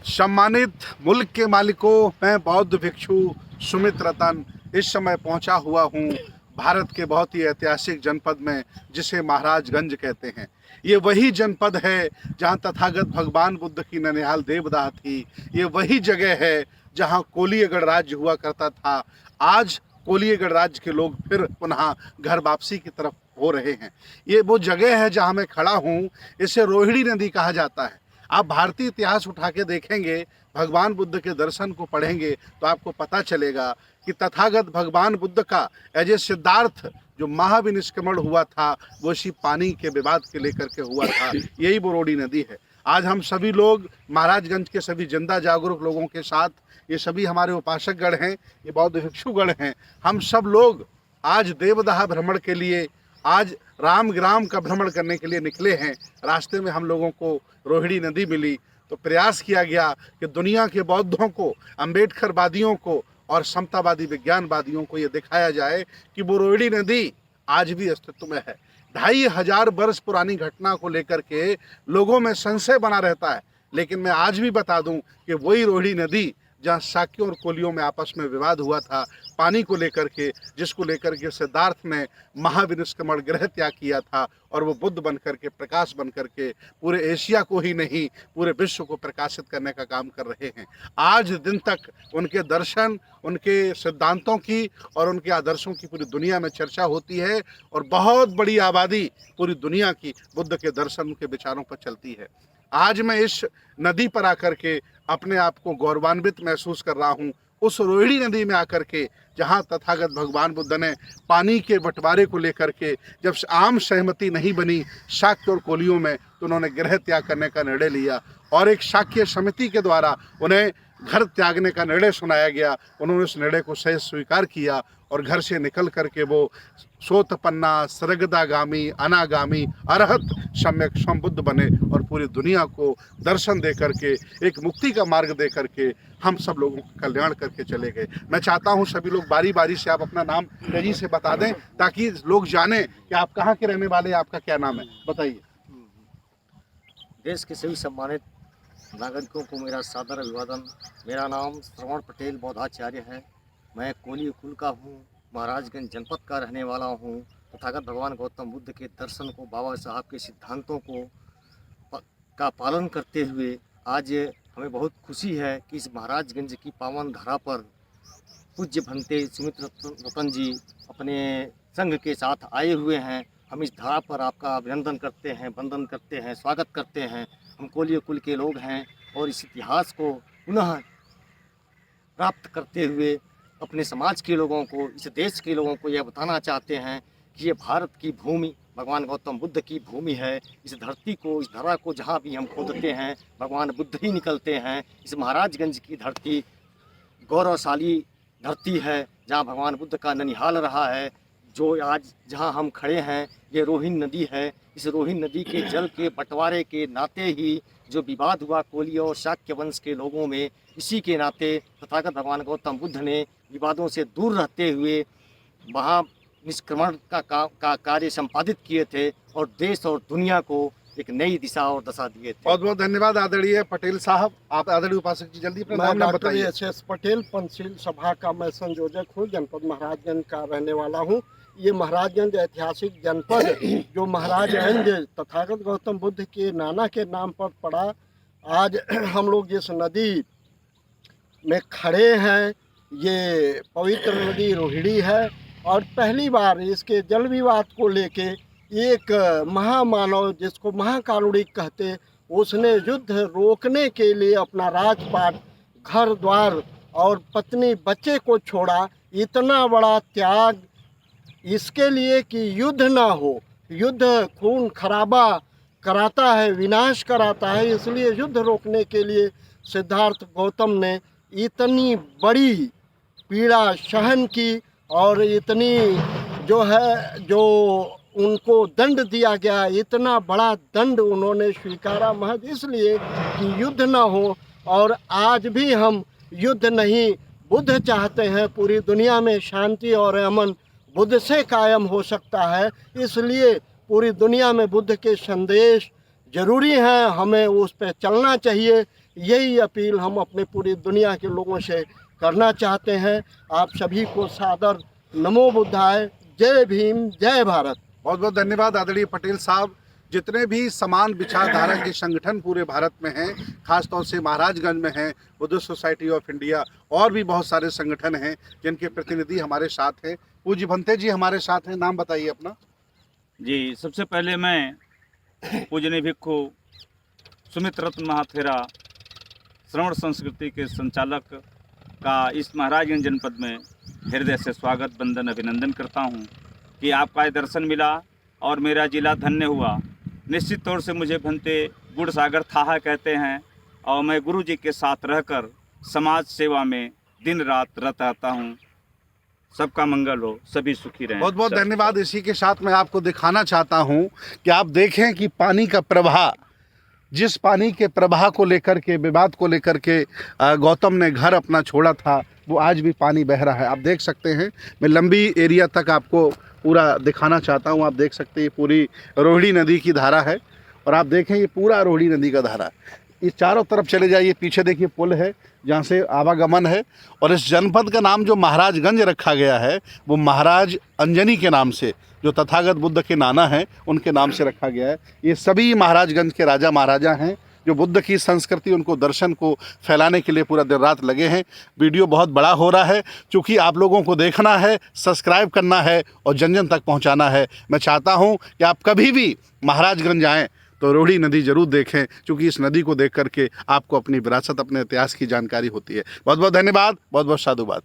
सम्मानित मुल्क के मालिकों, मैं बौद्ध भिक्षु सुमित रतन इस समय पहुंचा हुआ हूं भारत के बहुत ही ऐतिहासिक जनपद में, जिसे महाराजगंज कहते हैं। ये वही जनपद है जहां तथागत भगवान बुद्ध की ननिहाल देवदाह थी। ये वही जगह है जहां कोलियगढ़ राज्य हुआ करता था। आज कोलियगढ़ राज्य के लोग फिर पुनः घर वापसी की तरफ हो रहे हैं। ये वो जगह है जहां मैं खड़ा हूं, इसे रोहिणी नदी कहा जाता है। आप भारतीय इतिहास उठा के देखेंगे, भगवान बुद्ध के दर्शन को पढ़ेंगे तो आपको पता चलेगा कि तथागत भगवान बुद्ध का एज सिद्धार्थ जो महाविनिष्क्रमण हुआ था वो इसी पानी के विवाद के लेकर के हुआ था। यही वो रोहिणी नदी है। आज हम सभी लोग महाराजगंज के सभी जिंदा जागरूक लोगों के साथ, ये सभी हमारे उपासकगण हैं, ये बौद्ध भिक्षुगण हैं, हम सब लोग आज देवदाह भ्रमण के लिए, आज रामग्राम का भ्रमण करने के लिए निकले हैं। रास्ते में हम लोगों को रोहिणी नदी मिली तो प्रयास किया गया कि दुनिया के बौद्धों को, अम्बेडकरवादियों को और समतावादी विज्ञानवादियों को ये दिखाया जाए कि वो रोहिणी नदी आज भी अस्तित्व में है। 2500 वर्ष पुरानी घटना को लेकर के लोगों में संशय बना रहता है, लेकिन मैं आज भी बता दूं कि वही रोहिणी नदी जहाँ शाक्यों और कोलियों में आपस में विवाद हुआ था पानी को लेकर के, जिसको लेकर के सिद्धार्थ ने महाविनिष्क्रमण गृह त्याग किया था और वो बुद्ध बन करके, प्रकाश बन करके पूरे एशिया को ही नहीं पूरे विश्व को प्रकाशित करने का काम कर रहे हैं। आज दिन तक उनके दर्शन, उनके सिद्धांतों की और उनके आदर्शों की पूरी दुनिया में चर्चा होती है और बहुत बड़ी आबादी पूरी दुनिया की बुद्ध के दर्शन, उनके विचारों पर चलती है। आज मैं इस नदी पर आकर के अपने आप को गौरवान्वित महसूस कर रहा हूँ, उस रोहिणी नदी में आकर के जहाँ तथागत भगवान बुद्ध ने पानी के बंटवारे को लेकर के जब आम सहमति नहीं बनी शाक्य और कोलियों में, तो उन्होंने गृह त्याग करने का निर्णय लिया और एक शाक्य समिति के द्वारा उन्हें घर त्यागने का निर्णय सुनाया गया। उन्होंने उस निर्णय को सही स्वीकार किया और घर से निकल करके वो सोतपन्ना, सरगदागामी, अनागामी, अरहत सम्यक संबुद्ध बने और पूरी दुनिया को दर्शन दे करके, एक मुक्ति का मार्ग दे करके हम सब लोगों का कल्याण करके चले गए। मैं चाहता हूं सभी लोग बारी बारी से आप अपना नाम तेजी से बता दें ताकि लोग जानें कि आप कहाँ के रहने वाले हैं, आपका क्या नाम है, बताइए। देश के सभी सम्मानित नागरिकों को मेरा सादर अभिवादन। मेरा नाम श्रवण पटेल बौद्धाचार्य है। मैं कोली कुल का हूँ, महाराजगंज जनपद का रहने वाला हूँ। तथागत भगवान गौतम बुद्ध के दर्शन को, बाबा साहब के सिद्धांतों को का पालन करते हुए आज हमें बहुत खुशी है कि इस महाराजगंज की पावन धरा पर पूज्य भंते सुमित रतन जी अपने संघ के साथ आए हुए हैं। हम इस धरा पर आपका अभिनंदन करते हैं, वंदन करते हैं, स्वागत करते हैं। हम कोलिय कुल के लोग हैं और इस इतिहास को पुनः प्राप्त करते हुए अपने समाज के लोगों को, इस देश के लोगों को यह बताना चाहते हैं कि ये भारत की भूमि भगवान गौतम बुद्ध की भूमि है। इस धरती को, इस धरा को जहाँ भी हम खोदते हैं भगवान बुद्ध ही निकलते हैं। इस महाराजगंज की धरती गौरवशाली धरती है जहाँ भगवान बुद्ध का ननिहाल रहा है। जो आज जहाँ हम खड़े हैं ये रोहिणी नदी है। इस रोहिणी नदी के जल के बंटवारे के नाते ही जो विवाद हुआ कोली और शाक्य वंश के लोगों में, इसी के नाते तथागत भगवान गौतम बुद्ध ने विवादों से दूर रहते हुए वहाँ निष्क्रमण का कार्य संपादित किए थे और देश और दुनिया को एक नई दिशा और दशा दिए थे। बहुत बहुत धन्यवाद आदरणीय पटेल साहब। आप आदरणीय उपासक जी जल्दी अपना नाम बताइए। एस पटेल, पंचशील सभा का मैं संयोजक हूँ, जनपद महाराजगंज का रहने वाला हूँ। ये महाराजगंज ऐतिहासिक जनपद जो महाराजगंज तथागत गौतम बुद्ध के नाना के नाम पर पड़ा। आज हम लोग जिस नदी में खड़े हैं ये पवित्र नदी रोहिणी है और पहली बार इसके जल विवाद को लेके एक महामानव जिसको महाकारुणिक कहते, उसने युद्ध रोकने के लिए अपना राजपाट, घर द्वार और पत्नी बच्चे को छोड़ा। इतना बड़ा त्याग इसके लिए कि युद्ध ना हो। युद्ध खून खराबा कराता है, विनाश कराता है, इसलिए युद्ध रोकने के लिए सिद्धार्थ गौतम ने इतनी बड़ी पीड़ा सहन की और इतनी जो उनको दंड दिया गया, इतना बड़ा दंड उन्होंने स्वीकारा महज इसलिए कि युद्ध न हो। और आज भी हम युद्ध नहीं, बुद्ध चाहते हैं पूरी दुनिया में शांति और अमन बुद्ध से कायम हो सकता है। इसलिए पूरी दुनिया में बुद्ध के संदेश जरूरी हैं, हमें उस पर चलना चाहिए। यही अपील हम अपने पूरी दुनिया के लोगों से करना चाहते हैं। आप सभी को सादर नमो बुद्धाय, जय भीम, जय भारत। बहुत बहुत धन्यवाद आदरणीय पटेल साहब। जितने भी समान विचारधारा के संगठन पूरे भारत में हैं, खासतौर से महाराजगंज में हैं, बुद्धिस्ट सोसाइटी ऑफ इंडिया, और भी बहुत सारे संगठन हैं जिनके प्रतिनिधि हमारे साथ हैं। पूज्य भंते जी हमारे साथ हैं, नाम बताइए अपना। जी, सबसे पहले मैं पूजनीय भिक्खु सुमित रत्न महाथेरा श्रवण संस्कृति के संचालक का इस महाराजगंज जनपद में हृदय से स्वागत, वंदन, अभिनंदन करता हूं कि आपका ये दर्शन मिला और मेरा जिला धन्य हुआ। निश्चित तौर से मुझे भंते गुड़ सागर थाहा कहते हैं और मैं गुरु जी के साथ रहकर समाज सेवा में दिन रात रत रहता हूँ। सबका मंगल हो, सभी सुखी रहें। बहुत बहुत धन्यवाद। इसी के साथ मैं आपको दिखाना चाहता हूं कि आप देखें कि पानी का प्रवाह, जिस पानी के प्रवाह को लेकर के, विवाद को लेकर के गौतम ने घर अपना छोड़ा था, वो आज भी पानी बह रहा है। आप देख सकते हैं, मैं लंबी एरिया तक आपको पूरा दिखाना चाहता हूँ। आप देख सकते हैं ये पूरी रोहिणी नदी की धारा है, और आप देखें ये पूरा रोहिणी नदी का धारा। ये चारों तरफ चले जाइए, पीछे देखिए पुल है जहाँ से आवागमन है। और इस जनपद का नाम जो महाराजगंज रखा गया है वो महाराज अंजनी के नाम से, जो तथागत बुद्ध के नाना हैं उनके नाम से रखा गया है। ये सभी महाराजगंज के राजा महाराजा हैं जो बुद्ध की संस्कृति, उनको दर्शन को फैलाने के लिए पूरा दिन रात लगे हैं। वीडियो बहुत बड़ा हो रहा है, क्योंकि आप लोगों को देखना है, सब्सक्राइब करना है और जन जन तक पहुंचाना है। मैं चाहता हूं कि आप कभी भी महाराजगंज आएँ तो रोहिणी नदी जरूर देखें, क्योंकि इस नदी को देख करके आपको अपनी विरासत, अपने इतिहास की जानकारी होती है। बहुत बहुत धन्यवाद, बहुत बहुत साधुवाद।